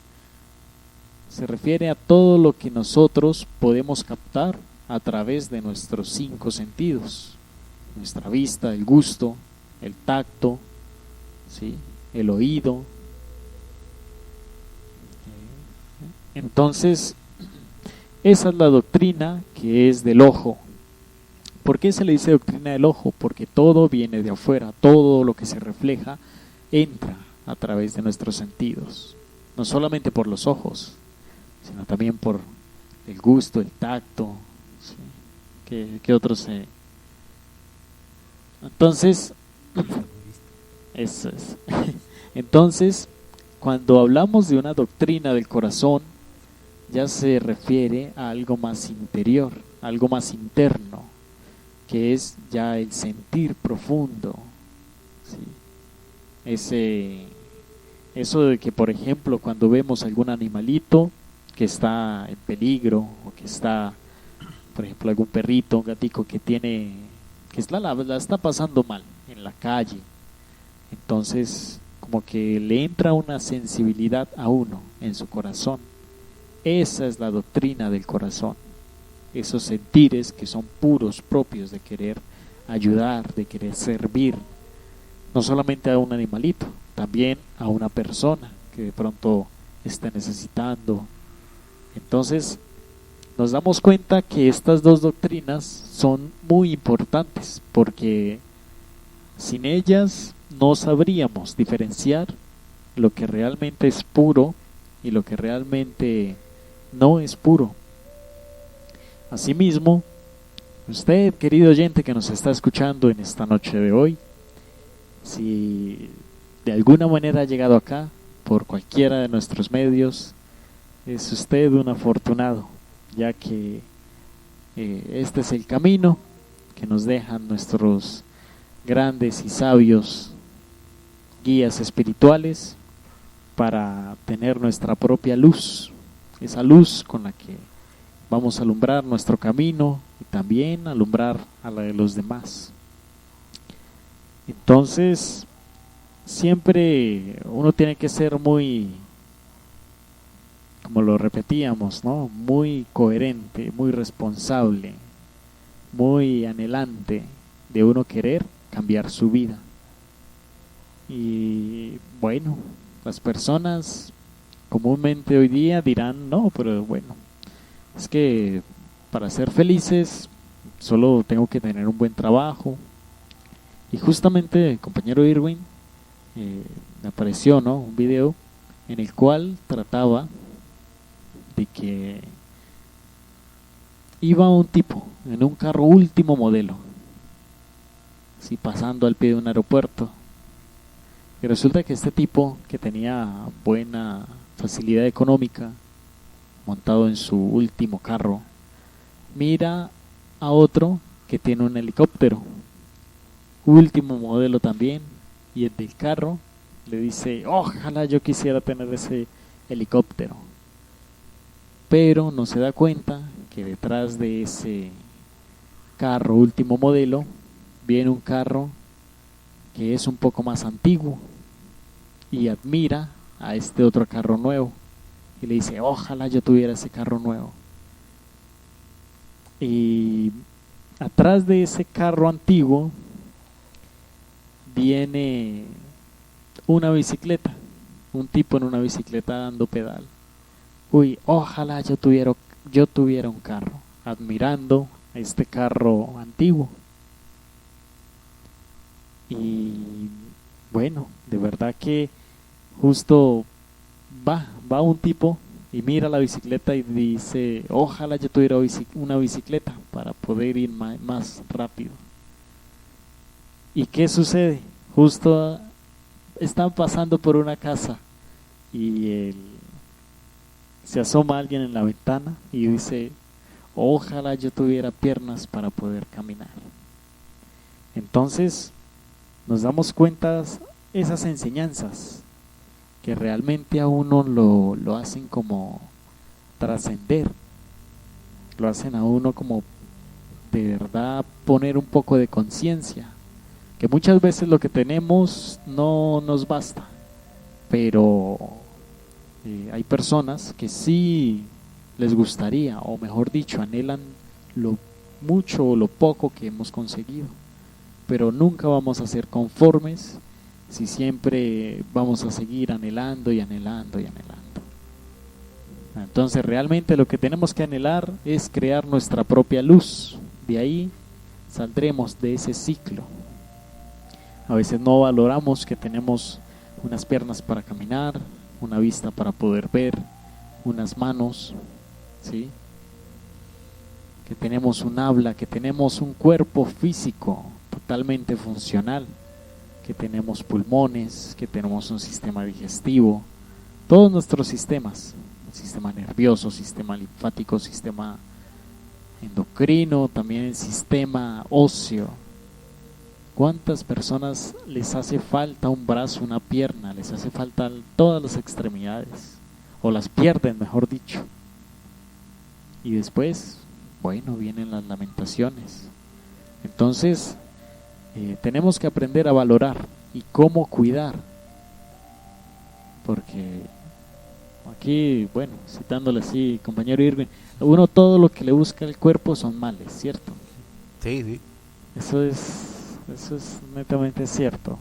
Se refiere a todo lo que nosotros podemos captar a través de nuestros 5 sentidos: nuestra vista, el gusto, el tacto, ¿sí?, el oído. Entonces, esa es la doctrina que es del ojo. ¿Por qué se le dice doctrina del ojo? Porque todo viene de afuera, todo lo que se refleja entra a través de nuestros sentidos, no solamente por los ojos, sino también por el gusto, el tacto, ¿sí? ¿Qué otros Entonces, eso es. Entonces, cuando hablamos de una doctrina del corazón, ya se refiere a algo más interior, algo más interno, que es ya el sentir profundo, ¿sí? Eso de que, por ejemplo, cuando vemos algún animalito que está en peligro, o que está, por ejemplo, algún perrito, un gatico que la está pasando mal en la calle, entonces como que le entra una sensibilidad a uno en su corazón. Esa es la doctrina del corazón, esos sentires que son puros, propios de querer ayudar, de querer servir, no solamente a un animalito, también a una persona que de pronto esté necesitando. Entonces nos damos cuenta que estas dos doctrinas son muy importantes, porque sin ellas no sabríamos diferenciar lo que realmente es puro y lo que realmente no es puro. Asimismo, usted, querido oyente que nos está escuchando en esta noche de hoy, si de alguna manera ha llegado acá por cualquiera de nuestros medios, es usted un afortunado, ya que este es el camino que nos dejan nuestros grandes y sabios guías espirituales para tener nuestra propia luz, esa luz con la que vamos a alumbrar nuestro camino y también alumbrar a la de los demás. Entonces, siempre uno tiene que ser muy, como lo repetíamos, ¿no? Muy coherente, muy responsable, muy anhelante de uno querer cambiar su vida. Y bueno, las personas comúnmente hoy día dirán, no, pero bueno, es que para ser felices solo tengo que tener un buen trabajo. Y justamente el compañero Irwin me apareció, ¿no?, un video en el cual trataba de que iba un tipo en un carro último modelo, así pasando al pie de un aeropuerto, y resulta que este tipo, que tenía buena facilidad económica, montado en su último carro, mira a otro que tiene un helicóptero, último modelo también, y el del carro le dice, ojalá yo quisiera tener ese helicóptero, pero no se da cuenta que detrás de ese carro último modelo viene un carro que es un poco más antiguo, y admira a este otro carro nuevo y le dice, ojalá yo tuviera ese carro nuevo. Y atrás de ese carro antiguo viene una bicicleta, un tipo en una bicicleta dando pedal. Uy, ojalá yo tuviera un carro, admirando a este carro antiguo. Y bueno, de verdad que justo va un tipo y mira la bicicleta y dice, ojalá yo tuviera una bicicleta para poder ir más rápido. ¿Y qué sucede? Justo están pasando por una casa y se asoma alguien en la ventana y dice, ojalá yo tuviera piernas para poder caminar. Entonces nos damos cuenta esas enseñanzas que realmente a uno lo hacen como trascender, lo hacen a uno como de verdad poner un poco de conciencia, que muchas veces lo que tenemos no nos basta, pero hay personas que sí les gustaría, o mejor dicho, anhelan lo mucho o lo poco que hemos conseguido, pero nunca vamos a ser conformes si siempre vamos a seguir anhelando y anhelando y anhelando. Entonces realmente lo que tenemos que anhelar es crear nuestra propia luz. De ahí saldremos de ese ciclo. A veces no valoramos que tenemos unas piernas para caminar, una vista para poder ver, unas manos, ¿sí?, que tenemos un habla, que tenemos un cuerpo físico totalmente funcional, que tenemos pulmones, que tenemos un sistema digestivo, todos nuestros sistemas, el sistema nervioso, sistema linfático, sistema endocrino, también el sistema óseo. ¿Cuántas personas les hace falta un brazo, una pierna? Les hace falta todas las extremidades, o las pierden, mejor dicho. Y después, bueno, vienen las lamentaciones. Entonces, tenemos que aprender a valorar y cómo cuidar. Porque aquí, bueno, citándole así, compañero Irving, uno todo lo que le busca el cuerpo son males, ¿cierto? Sí, sí. Eso es netamente cierto.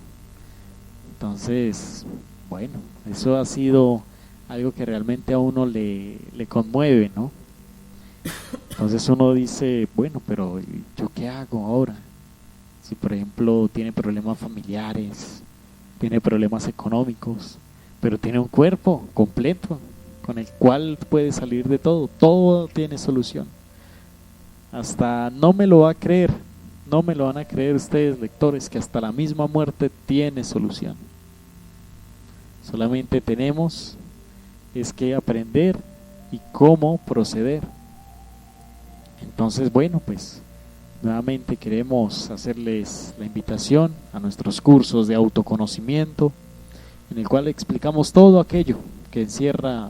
Entonces, bueno, eso ha sido algo que realmente a uno le conmueve, ¿no? Entonces uno dice, bueno, pero ¿yo qué hago ahora? Si por ejemplo tiene problemas familiares, tiene problemas económicos, pero tiene un cuerpo completo con el cual puede salir de todo, todo tiene solución. Hasta no me lo va a creer, no me lo van a creer ustedes, lectores, que hasta la misma muerte tiene solución. Solamente tenemos es que aprender y cómo proceder. Entonces, bueno, pues nuevamente queremos hacerles la invitación a nuestros cursos de autoconocimiento, en el cual explicamos todo aquello que encierra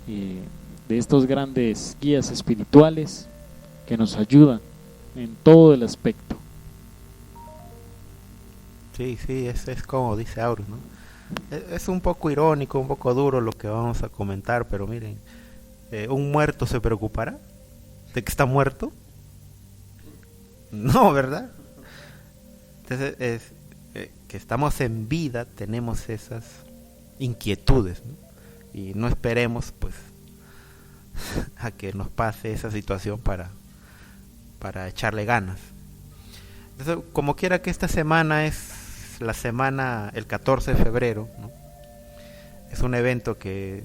de estos grandes guías espirituales que nos ayudan en todo el aspecto. Sí, sí, es como dice Aurus, ¿no? Es un poco irónico, un poco duro lo que vamos a comentar, pero miren, ¿un muerto se preocupará de que está muerto? No, ¿verdad? Entonces, que estamos en vida, tenemos esas inquietudes, ¿no? Y no esperemos, pues, a que nos pase esa situación para echarle ganas. Entonces, como quiera que esta semana es la semana, el 14 de febrero, ¿no? Es un evento que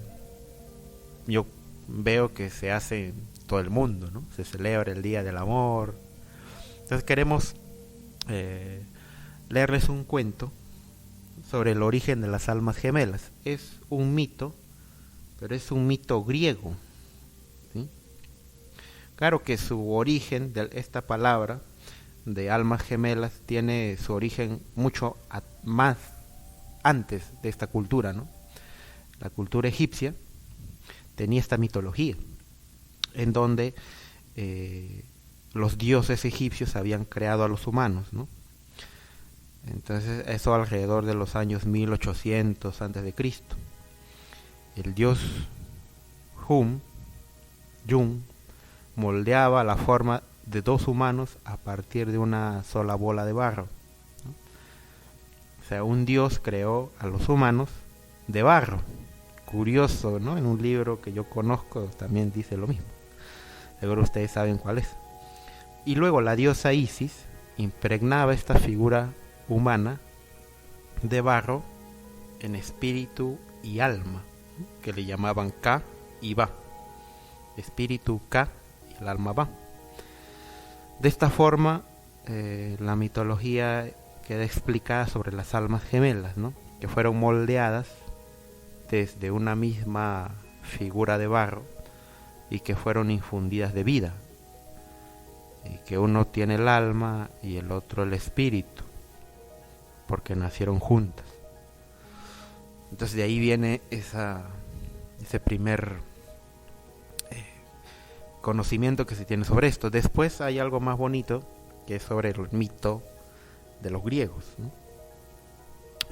yo veo que se hace en todo el mundo, ¿no? Se celebra el Día del Amor. Entonces queremos leerles un cuento sobre el origen de las almas gemelas. Es un mito, pero es un mito griego, ¿sí? Claro que su origen de esta palabra de almas gemelas tiene su origen mucho más antes de esta cultura, ¿no? La cultura egipcia tenía esta mitología en donde los dioses egipcios habían creado a los humanos, ¿no? Entonces eso alrededor de los años 1800 antes de Cristo. El dios Jun moldeaba la forma de dos humanos a partir de una sola bola de barro, ¿no? O sea, un dios creó a los humanos de barro. Curioso, ¿no? En un libro que yo conozco también dice lo mismo. Seguro ustedes saben cuál es. Y luego la diosa Isis impregnaba esta figura humana de barro en espíritu y alma, ¿no? Que le llamaban Ka y Ba. Espíritu Ka y el alma Ba. De esta forma, la mitología queda explicada sobre las almas gemelas, ¿no? Que fueron moldeadas desde una misma figura de barro y que fueron infundidas de vida, y que uno tiene el alma y el otro el espíritu, porque nacieron juntas. Entonces de ahí viene ese primer conocimiento que se tiene sobre esto. Después hay algo más bonito, que es sobre el mito de los griegos, ¿no?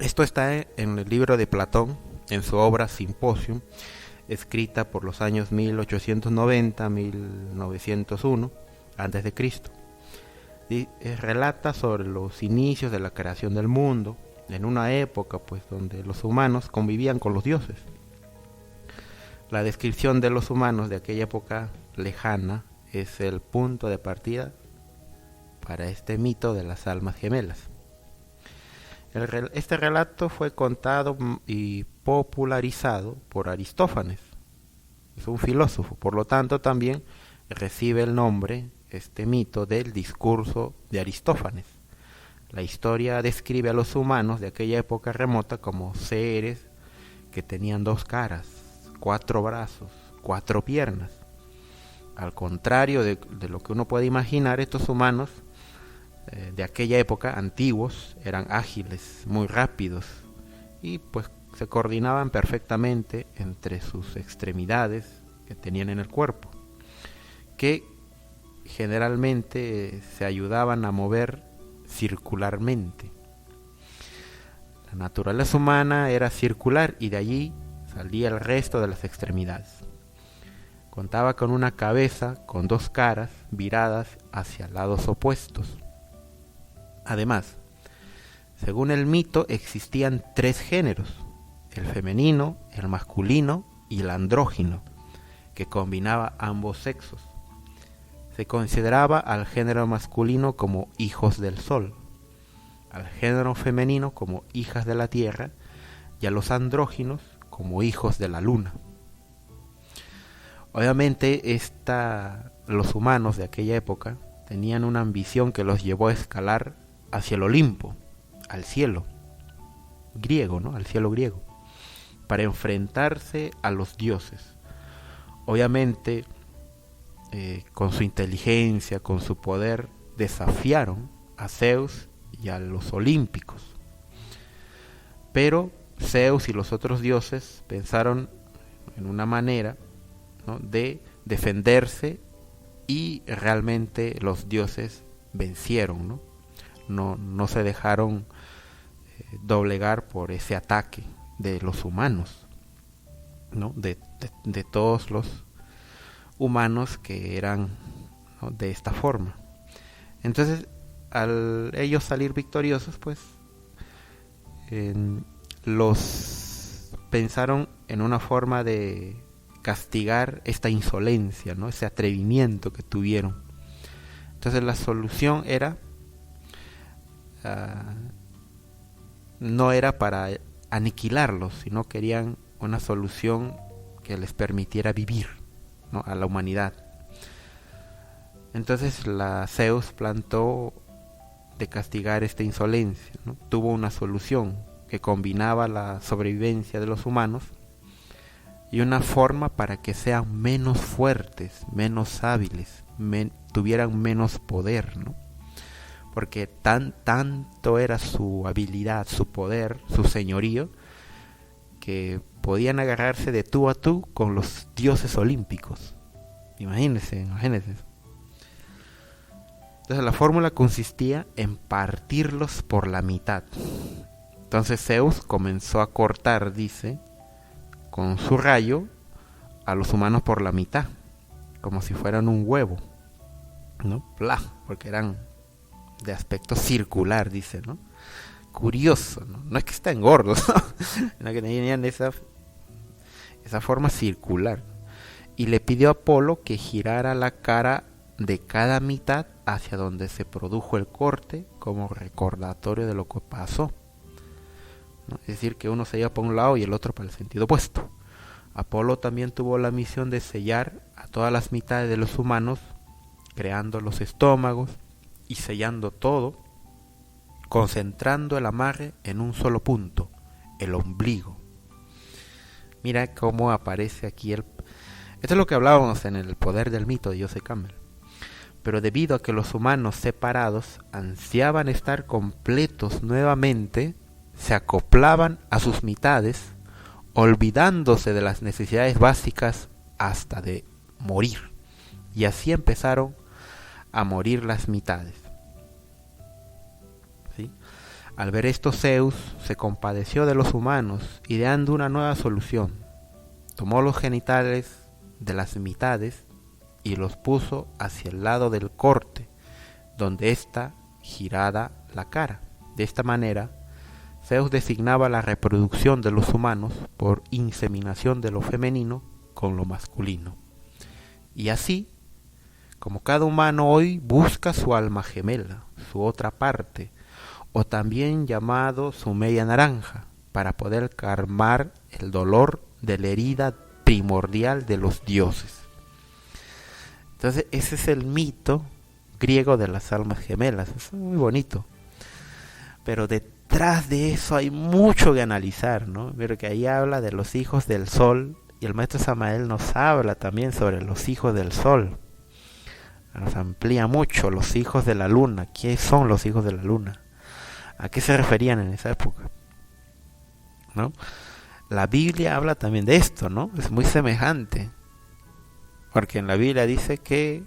Esto está en el libro de Platón, en su obra Simposium, escrita por los años 1890-1901 antes de Cristo. Y relata sobre los inicios de la creación del mundo, en una época pues donde los humanos convivían con los dioses. La descripción de los humanos de aquella época lejana es el punto de partida para este mito de las almas gemelas. Este relato fue contado y popularizado por Aristófanes, es un filósofo, por lo tanto también recibe el nombre, este mito, del discurso de Aristófanes, La historia describe a los humanos de aquella época remota como seres que tenían 2 caras, 4 brazos, 4 piernas. Al contrario de lo que uno puede imaginar, estos humanos de aquella época, antiguos, eran ágiles, muy rápidos, y pues se coordinaban perfectamente entre sus extremidades que tenían en el cuerpo, que generalmente se ayudaban a mover circularmente. La naturaleza humana era circular y de allí salía el resto de las extremidades. Contaba con una cabeza con 2 caras viradas hacia lados opuestos. Además, según el mito, existían 3 géneros: el femenino, el masculino y el andrógino, que combinaba ambos sexos. Se consideraba al género masculino como hijos del sol, al género femenino como hijas de la tierra y a los andróginos como hijos de la luna. Obviamente los humanos de aquella época tenían una ambición que los llevó a escalar hacia el Olimpo, al cielo griego, ¿no? Al cielo griego, para enfrentarse a los dioses. Obviamente, con su inteligencia, con su poder, desafiaron a Zeus y a los olímpicos. Pero Zeus y los otros dioses pensaron en una manera, ¿no?, de defenderse, y realmente los dioses vencieron, ¿no? No se dejaron doblegar por ese ataque de los humanos, ¿no? de todos los humanos que eran, ¿no?, de esta forma. Entonces, al ellos salir victoriosos, pues los pensaron en una forma de castigar esta insolencia, ¿no?, ese atrevimiento que tuvieron. Entonces la solución era no era para aniquilarlos, sino querían una solución que les permitiera vivir, ¿no?, a la humanidad. Entonces Zeus plantó de castigar esta insolencia, ¿no? Tuvo una solución que combinaba la sobrevivencia de los humanos y una forma para que sean menos fuertes, menos hábiles, tuvieran menos poder, ¿no? Porque tanto era su habilidad, su poder, su señorío, que podían agarrarse de tú a tú con los dioses olímpicos. Imagínense. Entonces la fórmula consistía en partirlos por la mitad. Entonces Zeus comenzó a cortar, dice, con su rayo a los humanos por la mitad, como si fueran un huevo, ¿no? Porque eran de aspecto circular, dice, ¿no? Curioso, ¿no? No es que estén gordos, ¿no? Sino que tenían esa forma circular. Y le pidió a Apolo que girara la cara de cada mitad hacia donde se produjo el corte, como recordatorio de lo que pasó, ¿no? Es decir, que uno se iba para un lado y el otro para el sentido opuesto. Apolo también tuvo la misión de sellar a todas las mitades de los humanos, creando los estómagos y sellando todo, concentrando el amarre en un solo punto, el ombligo. Mira cómo aparece aquí esto es lo que hablábamos en el poder del mito de Joseph Campbell. Pero debido a que los humanos separados ansiaban estar completos nuevamente, se acoplaban a sus mitades, olvidándose de las necesidades básicas hasta de morir. Y así empezaron a morir las mitades. ¿Sí? Al ver esto, Zeus se compadeció de los humanos, ideando una nueva solución. Tomó los genitales de las mitades y los puso hacia el lado del corte, donde está girada la cara. De esta manera, Zeus designaba la reproducción de los humanos por inseminación de lo femenino con lo masculino. Y así, como cada humano hoy busca su alma gemela, su otra parte, o también llamado su media naranja, para poder calmar el dolor de la herida primordial de los dioses. Entonces ese es el mito griego de las almas gemelas. Es muy bonito. pero detrás de eso hay mucho que analizar, ¿no? Pero que ahí habla de los hijos del sol, y el maestro Samael nos habla también sobre los hijos del sol. Nos amplía mucho los hijos de la luna. ¿Qué son los hijos de la luna? ¿A qué se referían en esa época? ¿No? La Biblia habla también de esto, ¿no? Es muy semejante. Porque en la Biblia dice que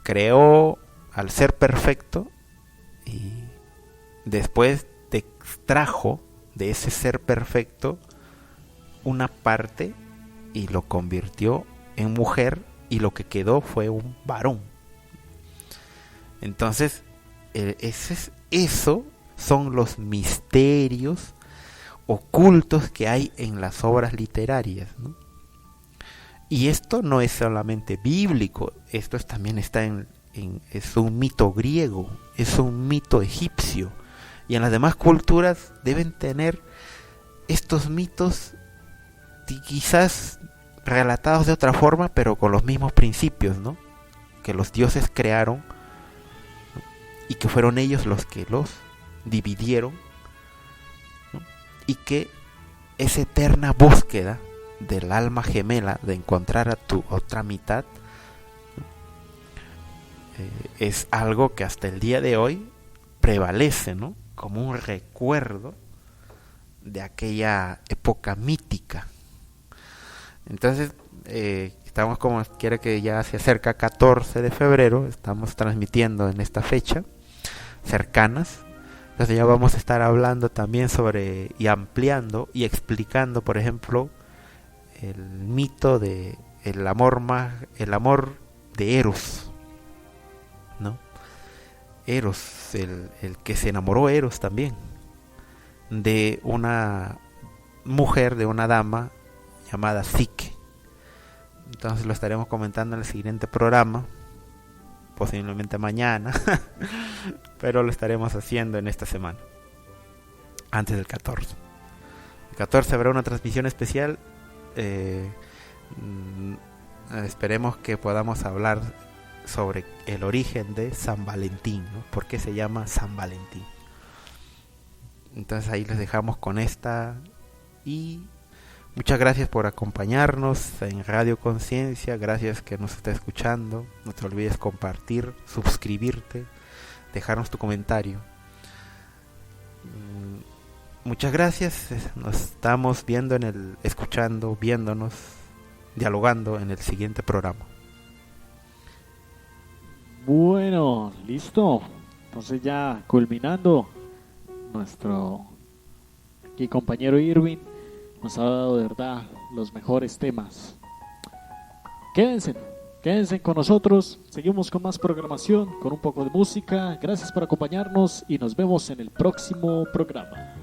creó al ser perfecto y después extrajo de ese ser perfecto una parte y lo convirtió en mujer, y lo que quedó fue un varón. Entonces, eso son los misterios ocultos que hay en las obras literarias, ¿no? Y esto no es solamente bíblico, esto también está es un mito griego, es un mito egipcio, y en las demás culturas deben tener estos mitos quizás relatados de otra forma, pero con los mismos principios, ¿no? Que los dioses crearon, ¿no? Y que fueron ellos los que los dividieron, ¿no? Y que esa eterna búsqueda del alma gemela, de encontrar a tu otra mitad, ¿no? Es algo que hasta el día de hoy prevalece, ¿no? Como un recuerdo de aquella época mítica. Entonces, estamos, como quiera que ya se acerca 14 de febrero, estamos transmitiendo en esta fecha cercanas. Entonces ya vamos a estar hablando también sobre, y ampliando y explicando, por ejemplo, el mito de el amor de Eros, ¿no? Eros, el que se enamoró Eros también de una mujer, de una dama llamada Psique. Entonces lo estaremos comentando en el siguiente programa, posiblemente mañana, pero lo estaremos haciendo en esta semana, antes del 14. El 14 habrá una transmisión especial. Esperemos que podamos hablar sobre el origen de San Valentín, ¿no? ¿Por qué se llama San Valentín? Entonces ahí les dejamos con esta, y muchas gracias por acompañarnos en Radio Conciencia. Gracias que nos esté escuchando. No te olvides compartir, suscribirte, dejarnos tu comentario. Muchas gracias. Nos estamos viendo escuchando, viéndonos, dialogando en el siguiente programa. Bueno, listo. Entonces ya culminando, nuestro aquí compañero Irwin nos ha dado de verdad los mejores temas. Quédense con nosotros. Seguimos con más programación, con un poco de música. Gracias por acompañarnos y nos vemos en el próximo programa.